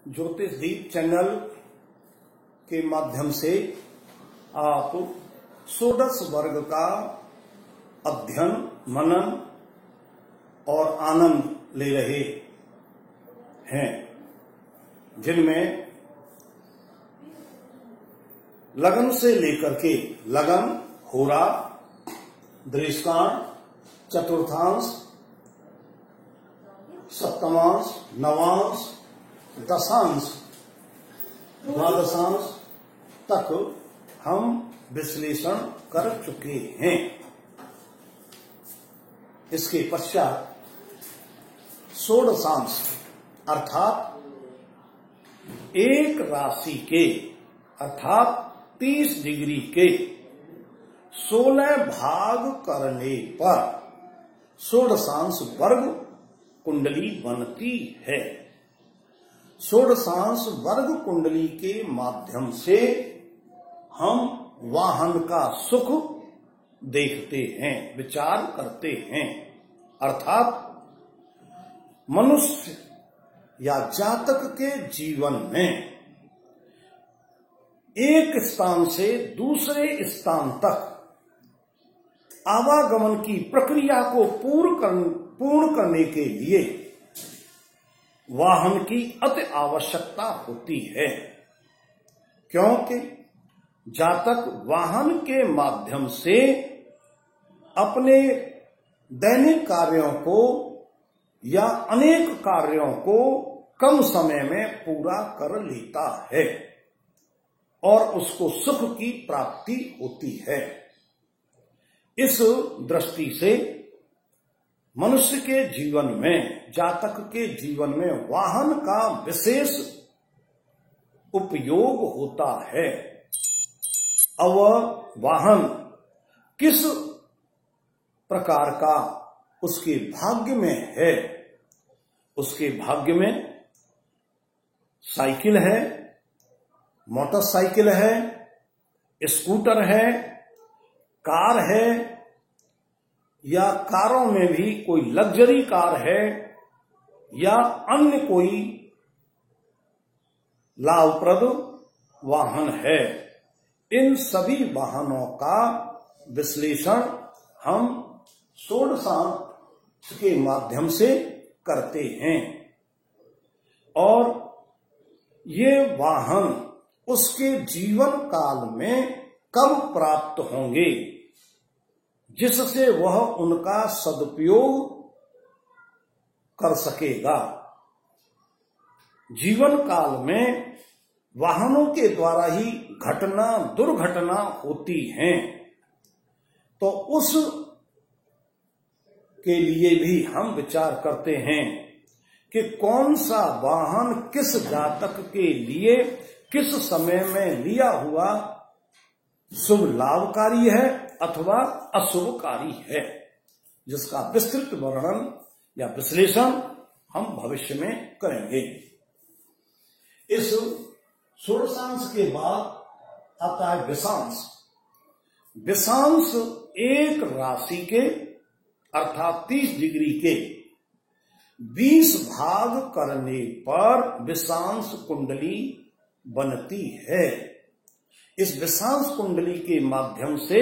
ज्योतिष दीप चैनल के माध्यम से आप षोडश वर्ग का अध्ययन मनन और आनंद ले रहे हैं, जिनमें लगन से लेकर के लगन, होरा, दृष्टांत, चतुर्थांश, सप्तमांश, नवांश, दशांश, द्वादशांश तक हम विश्लेषण कर चुके हैं। इसके पश्चात षोडशांश अर्थात एक राशि के अर्थात 30 डिग्री के 16 भाग करने पर षोडशांश वर्ग कुंडली बनती है। षोडशांश वर्ग कुंडली के माध्यम से हम वाहन का सुख देखते हैं, विचार करते हैं। अर्थात मनुष्य या जातक के जीवन में एक स्थान से दूसरे स्थान तक आवागमन की प्रक्रिया को पूर्ण करने के लिए वाहन की अति आवश्यकता होती है, क्योंकि जातक वाहन के माध्यम से अपने दैनिक कार्यों को या अनेक कार्यों को कम समय में पूरा कर लेता है और उसको सुख की प्राप्ति होती है। इस दृष्टि से मनुष्य के जीवन में, जातक के जीवन में वाहन का विशेष उपयोग होता है। अब वाहन किस प्रकार का उसके भाग्य में है? उसके भाग्य में साइकिल है, मोटरसाइकिल है, स्कूटर है, कार है, या कारों में भी कोई लग्जरी कार है या अन्य कोई लाभप्रद वाहन है। इन सभी वाहनों का विश्लेषण हम षोडशांश के माध्यम से करते हैं और ये वाहन उसके जीवन काल में कब प्राप्त होंगे, जिससे वह उनका सदुपयोग कर सकेगा। जीवन काल में वाहनों के द्वारा ही घटना दुर्घटना होती हैं, तो उस के लिए भी हम विचार करते हैं कि कौन सा वाहन किस जातक के लिए किस समय में लिया हुआ शुभ लाभकारी है अथवा अशुभकारी है, जिसका विस्तृत वर्णन या विश्लेषण हम भविष्य में करेंगे। इस षोडशांश के बाद आता है विषांश। विषांश एक राशि के अर्थात 30 डिग्री के 20 भाग करने पर विषांश कुंडली बनती है। इस विषांश कुंडली के माध्यम से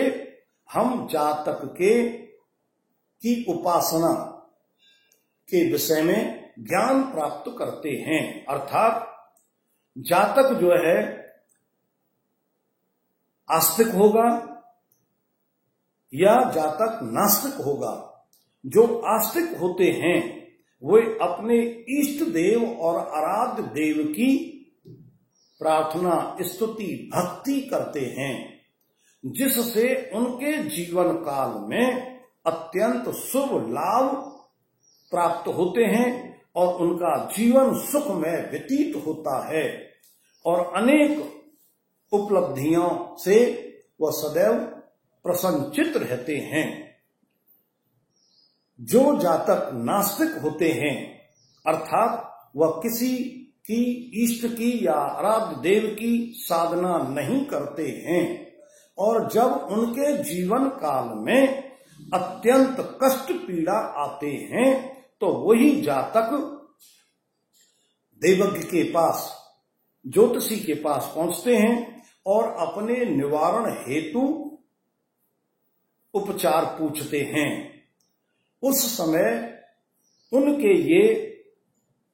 हम जातक की उपासना के विषय में ज्ञान प्राप्त करते हैं। अर्थात जातक जो है आस्तिक होगा या जातक नास्तिक होगा। जो आस्तिक होते हैं वे अपने इष्ट देव और आराध्य देव की प्रार्थना, स्तुति, भक्ति करते हैं, जिससे उनके जीवन काल में अत्यंत शुभ लाभ प्राप्त होते हैं और उनका जीवन सुख में व्यतीत होता है और अनेक उपलब्धियों से वह सदैव प्रसन्नचित्त रहते हैं। जो जातक नास्तिक होते हैं अर्थात वह किसी की इष्ट की या आराध्य देव की साधना नहीं करते हैं और जब उनके जीवन काल में अत्यंत कष्ट पीड़ा आते हैं तो वही जातक देवज्ञ के पास, ज्योतिषी के पास पहुंचते हैं और अपने निवारण हेतु उपचार पूछते हैं। उस समय उनके ये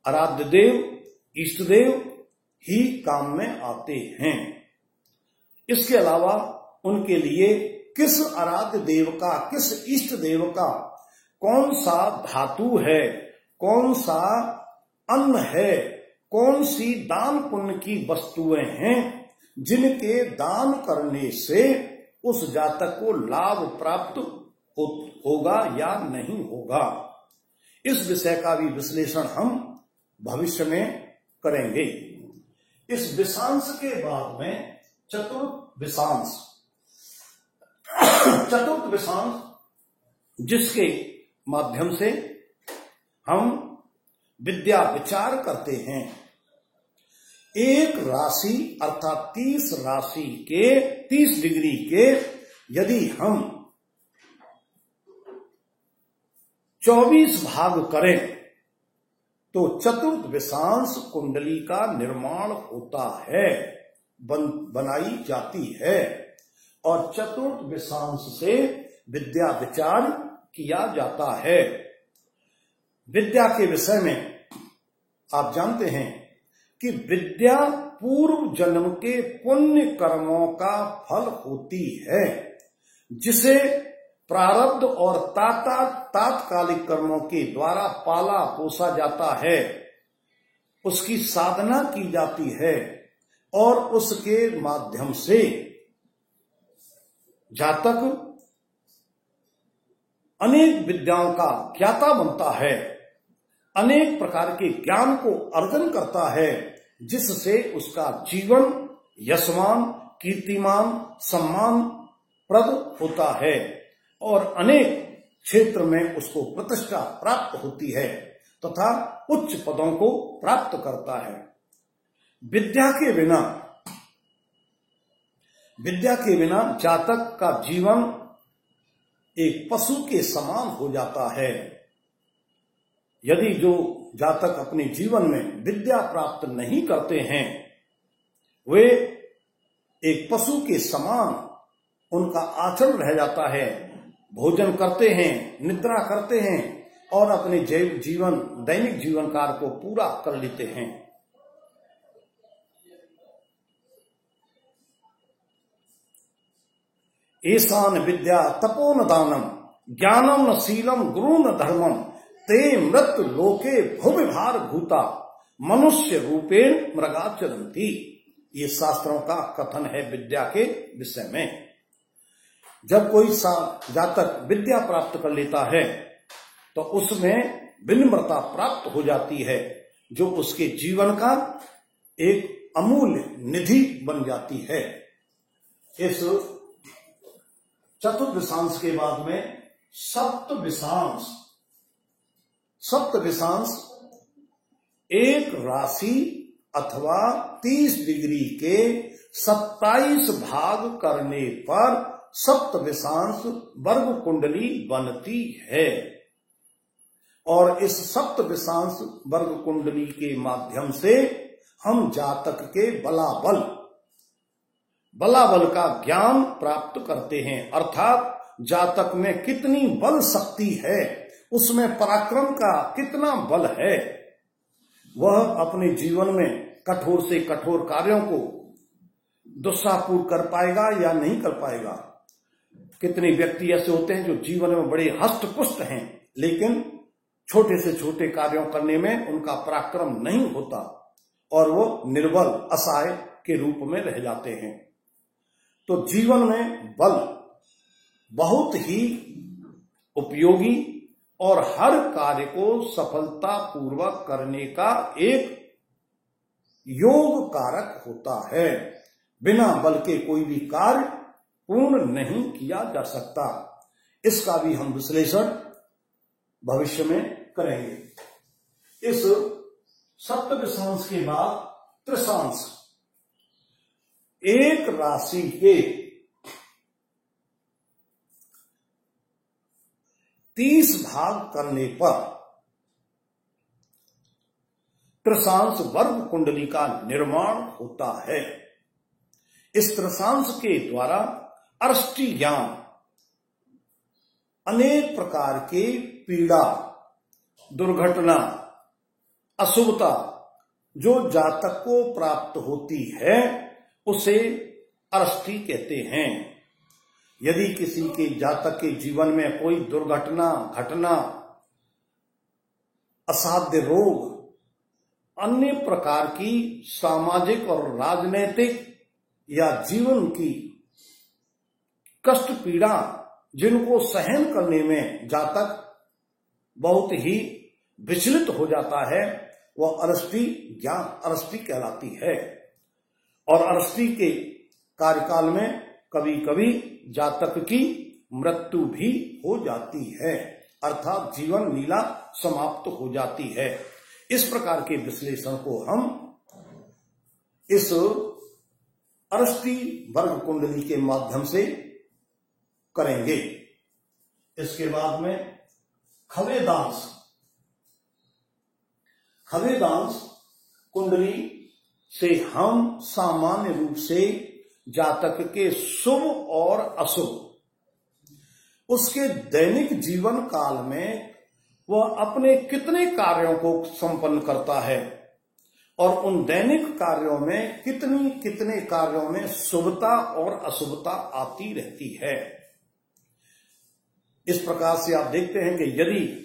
आराध्य देव, इष्ट देव ही काम में आते हैं। इसके अलावा उनके लिए किस आराध्य देव का, किस इष्ट देव का कौन सा धातु है, कौन सा अन्न है, कौन सी दान पुण्य की वस्तुएं हैं जिनके दान करने से उस जातक को लाभ प्राप्त होगा या नहीं होगा, इस विषय का भी विश्लेषण हम भविष्य में करेंगे। इस विषांश के बाद में चतुर्थ विषांश, चतुर्थ विषांश जिसके माध्यम से हम विद्या विचार करते हैं। एक राशि अर्थात 30 राशि के 30 डिग्री के यदि हम 24 भाग करें तो चतुर्थ विषांश कुंडली का निर्माण होता है, बनाई जाती है और चतुर्थ विषांश से विद्या विचार किया जाता है। विद्या के विषय में आप जानते हैं कि विद्या पूर्व जन्म के पुण्य कर्मों का फल होती है, जिसे प्रारब्ध और तात्कालिक कर्मों के द्वारा पाला पोसा जाता है, उसकी साधना की जाती है और उसके माध्यम से जातक अनेक विद्याओं का ज्ञाता बनता है, अनेक प्रकार के ज्ञान को अर्जन करता है, जिससे उसका जीवन यशवान, कीर्तिमान, सम्मान प्रद होता है और अनेक क्षेत्र में उसको प्रतिष्ठा प्राप्त होती है तथा उच्च पदों को प्राप्त करता है। विद्या के बिना जातक का जीवन एक पशु के समान हो जाता है। यदि जो जातक अपने जीवन में विद्या प्राप्त नहीं करते हैं, वे एक पशु के समान उनका आचरण रह जाता है। भोजन करते हैं, निद्रा करते हैं और अपने दैनिक जीवन कार्य को पूरा कर लेते हैं। एसान विद्या तपो न दानम ज्ञानम न शीलम गुरु न धर्मम ते मृत लोके भुविभार भूता मनुष्य रूपेण मृगाचरंती। ये शास्त्रों का कथन है विद्या के विषय में। जब कोई जातक विद्या प्राप्त कर लेता है तो उसमें विनम्रता प्राप्त हो जाती है, जो उसके जीवन का एक अमूल्य निधि बन जाती है। इस चतुर्थ विषांश के बाद में सप्त विषांश एक राशि अथवा 30 डिग्री के 27 भाग करने पर सप्त विषांश वर्ग कुंडली बनती है और इस सप्त विषांश वर्ग कुंडली के माध्यम से हम जातक के बलाबल का ज्ञान प्राप्त करते हैं। अर्थात जातक में कितनी बल शक्ति है, उसमें पराक्रम का कितना बल है, वह अपने जीवन में कठोर से कठोर कार्यों को दुस्साहपूर्ण कर पाएगा या नहीं कर पाएगा। कितने व्यक्ति ऐसे होते हैं जो जीवन में बड़े हष्ट-पुष्ट हैं, लेकिन छोटे से छोटे कार्यों करने में उनका पराक्रम नहीं होता और वो निर्बल असहाय के रूप में रह जाते हैं। तो जीवन में बल बहुत ही उपयोगी और हर कार्य को सफलता पूर्वक करने का एक योग कारक होता है। बिना बल के कोई भी कार्य पूर्ण नहीं किया जा सकता। इसका भी हम विश्लेषण भविष्य में करेंगे। इस सप्त विषांश के बाद त्रिशांश, एक राशि के 30 भाग करने पर त्रसांश वर्ग कुंडली का निर्माण होता है। इस त्रसांश के द्वारा अरष्टी ज्ञान, अनेक प्रकार के पीड़ा, दुर्घटना, अशुभता जो जातक को प्राप्त होती है उसे अरष्टी कहते हैं। यदि किसी के जातक के जीवन में कोई दुर्घटना घटना, असाध्य रोग, अन्य प्रकार की सामाजिक और राजनीतिक या जीवन की कष्ट पीड़ा जिनको सहन करने में जातक बहुत ही विचलित हो जाता है, वह अरष्टी ज्ञान अरष्टी कहलाती है। और अरष्टी के कार्यकाल में कभी कभी जातक की मृत्यु भी हो जाती है, अर्थात जीवन लीला समाप्त हो जाती है। इस प्रकार के विश्लेषण को हम इस अरष्टी वर्ग कुंडली के माध्यम से करेंगे। इसके बाद में खवेदांश कुंडली से हम सामान्य रूप से जातक के शुभ और अशुभ उसके दैनिक जीवन काल में वह अपने कितने कार्यों को संपन्न करता है और उन दैनिक कार्यों में कितने कार्यों में शुभता और अशुभता आती रहती है। इस प्रकार से आप देखते हैं कि यदि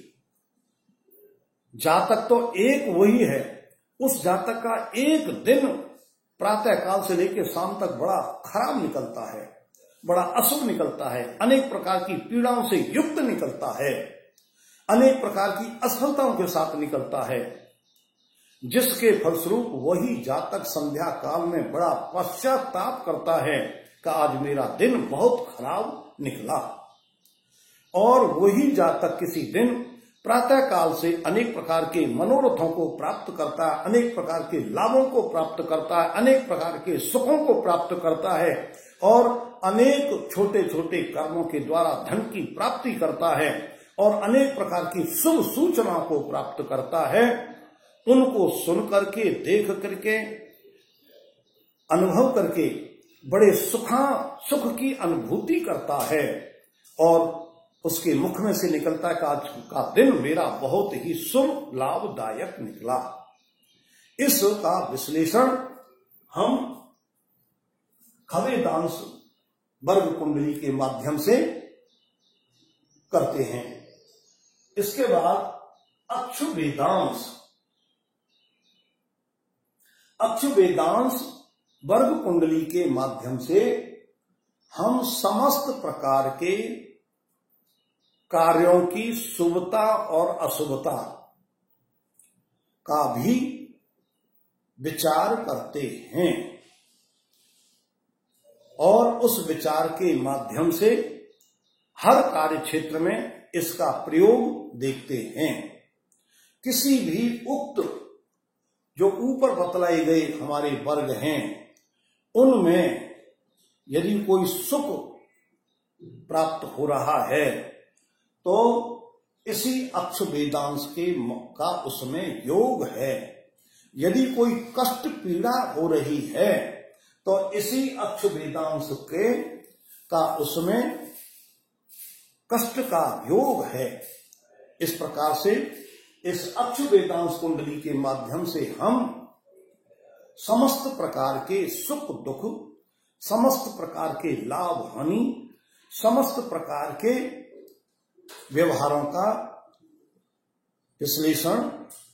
जातक तो एक वही है, उस जातक का एक दिन प्रातः काल से लेकर शाम तक बड़ा खराब निकलता है, बड़ा अशुभ निकलता है, अनेक प्रकार की पीड़ाओं से युक्त निकलता है, अनेक प्रकार की असफलताओं के साथ निकलता है, जिसके फलस्वरूप वही जातक संध्या काल में बड़ा पश्चाताप करता है कि आज मेरा दिन बहुत खराब निकला। और वही जातक किसी दिन प्रातः काल से अनेक प्रकार के मनोरथों को प्राप्त करता है, अनेक प्रकार के लाभों को प्राप्त करता है, अनेक प्रकार के सुखों को प्राप्त करता है और अनेक छोटे छोटे कर्मों के द्वारा धन की प्राप्ति करता है और अनेक प्रकार की शुभ सूचनाओं को प्राप्त करता है। उनको सुन करके, देख करके, अनुभव करके बड़े सुख की अनुभूति करता है और उसके मुख में से निकलता है कि आज का दिन मेरा बहुत ही शुभ लाभदायक निकला। इसका विश्लेषण हम खवेदांश वर्ग कुंडली के माध्यम से करते हैं। इसके बाद अक्षुवेदांश वर्ग कुंडली के माध्यम से हम समस्त प्रकार के कार्यों की शुभता और अशुभता का भी विचार करते हैं और उस विचार के माध्यम से हर कार्य क्षेत्र में इसका प्रयोग देखते हैं। किसी भी उक्त जो ऊपर बतलाए गए हमारे वर्ग हैं उनमें यदि कोई सुख प्राप्त हो रहा है तो इसी अक्षुवेदांश का उसमें योग है। यदि कोई कष्ट पीड़ा हो रही है तो इसी अक्षुवेदांश का उसमें कष्ट का योग है। इस प्रकार से इस अक्षुवेदांश कुंडली के माध्यम से हम समस्त प्रकार के सुख दुख, समस्त प्रकार के लाभ हानि, समस्त प्रकार के व्यवहारों का विश्लेषण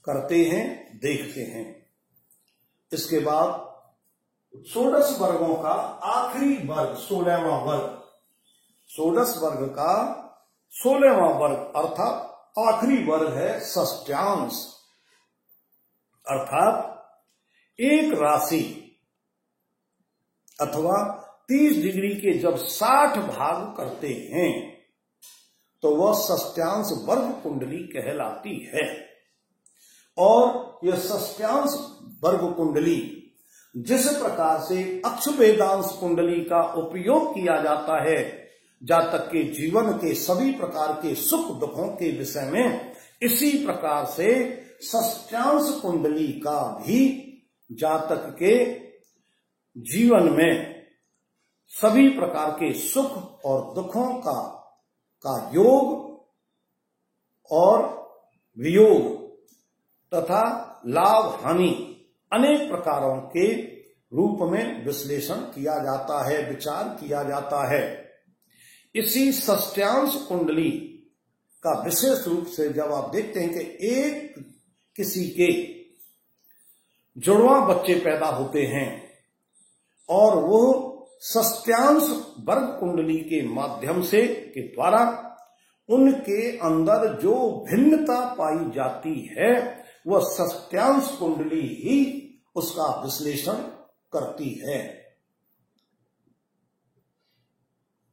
करते हैं, देखते हैं। इसके बाद 16 वर्गों का आखिरी वर्ग 16वां वर्ग, 16 वर्ग का 16वां वर्ग अर्थात आखिरी वर्ग है षष्ठ्यांश, अर्थात एक राशि अथवा 30 डिग्री के जब 60 भाग करते हैं तो वह षष्ठ्यांश वर्ग कुंडली कहलाती है। और यह षष्ठ्यांश वर्ग कुंडली जिस प्रकार से अक्षुवेदांश कुंडली का उपयोग किया जाता है जातक के जीवन के सभी प्रकार के सुख दुखों के विषय में इसी प्रकार से षष्ठ्यांश कुंडली का भी जातक के जीवन में सभी प्रकार के सुख और दुखों का योग और वियोग तथा लाभ हानि अनेक प्रकारों के रूप में विश्लेषण किया जाता है, विचार किया जाता है। इसी षष्ठ्यांश कुंडली का विशेष रूप से जब आप देखते हैं कि एक किसी के जुड़वा बच्चे पैदा होते हैं और वो षष्ठ्यांश वर्ग कुंडली के माध्यम से के द्वारा उनके अंदर जो भिन्नता पाई जाती है वह षष्ठ्यांश कुंडली ही उसका विश्लेषण करती है,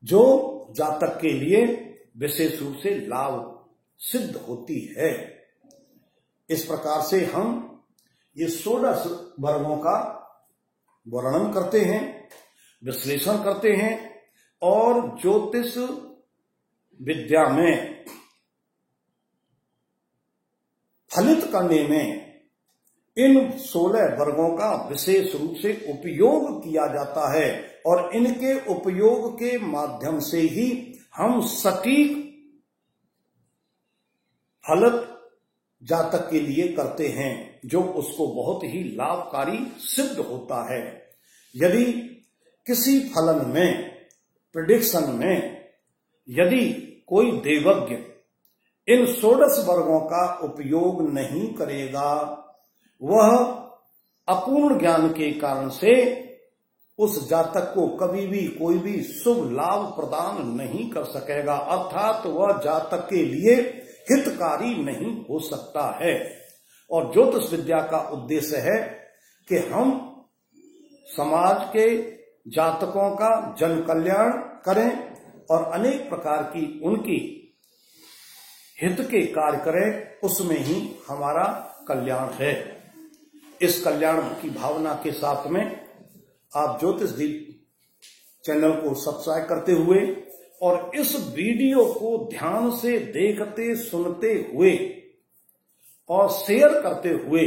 जो जातक के लिए विशेष रूप से लाभ सिद्ध होती है। इस प्रकार से हम ये 16 वर्गों का वर्णन करते हैं, विश्लेषण करते हैं और ज्योतिष विद्या में फलित करने में इन 16 वर्गों का विशेष रूप से उपयोग किया जाता है और इनके उपयोग के माध्यम से ही हम सटीक फलित जातक के लिए करते हैं, जो उसको बहुत ही लाभकारी सिद्ध होता है। यदि किसी फलन में, प्रेडिक्शन में यदि कोई देवज्ञ इन 16 वर्गों का उपयोग नहीं करेगा, वह अपूर्ण ज्ञान के कारण से उस जातक को कभी भी कोई भी शुभ लाभ प्रदान नहीं कर सकेगा, अर्थात वह जातक के लिए हितकारी नहीं हो सकता है। और ज्योतिष विद्या का उद्देश्य है कि हम समाज के जातकों का जन कल्याण करें और अनेक प्रकार की उनकी हित के कार्य करें, उसमें ही हमारा कल्याण है। इस कल्याण की भावना के साथ में आप ज्योतिष दीप चैनल को सब्सक्राइब करते हुए और इस वीडियो को ध्यान से देखते सुनते हुए और शेयर करते हुए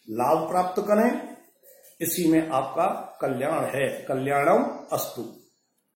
लाभ प्राप्त करें। इसी में आपका कल्याण है। कल्याणम अस्तु।